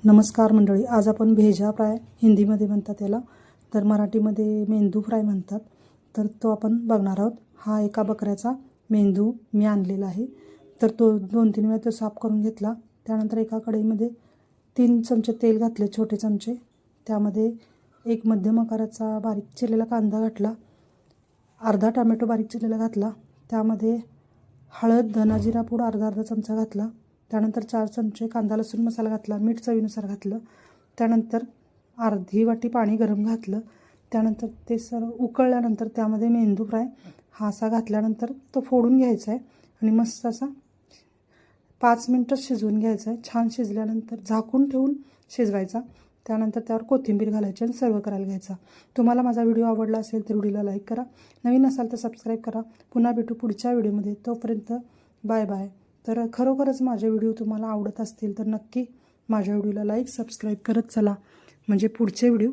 नमस्कार मंडळी, आज आपण भेजा फ्राय हिंदीमध्ये म्हणतात त्याला, तर मराठीमध्ये मेंदू फ्राय म्हणतात. तर तो आपण बघणार आहोत. हा एका बकऱ्याचा मेंदू मी आणलेला आहे. तर तो 2-3 वेळा तो साफ करून घेतला. त्यानंतर एका कढईमध्ये 3 चमचे तेल घातले, छोटे चमचे. त्यामध्ये एक मध्यम आकाराचा बारीक चिरलेला कांदा घातला, अर्धा टोमॅटो बारीक चिरलेला घातला. त्यामध्ये हळद, धना जिरा पूड अर्धा चमचा घातला. त्यानंतर 4 चमचे कांदा लसूण मसाला घातला, मीठ चवीनुसार घातलं. त्यानंतर अर्धी वाटी पाणी गरम घातलं. त्यानंतर ते सर्व उकळल्यानंतर त्यामध्ये मेंदू फ्राय हा असा घातल्यानंतर तो फोडून घ्यायचा आहे आणि मस्त असा 5 मिनटं शिजवून घ्यायचा आहे. छान शिजल्यानंतर झाकून ठेवून शिजवायचा. त्यानंतर त्यावर कोथिंबीर घालायची आणि सर्व करायला घ्यायचा. तुम्हाला माझा व्हिडिओ आवडला असेल तर व्हिडिओला लाईक करा, नवीन असाल तर सबस्क्राईब करा. पुन्हा भेटू पुढच्या व्हिडिओमध्ये. तोपर्यंत बाय बाय. तर खरोखरच माझे व्हिडिओ तुम्हाला आवडत असतील तर नक्की माझ्या व्हिडिओला लाईक सबस्क्राईब करत चला, म्हणजे पुढचे व्हिडिओ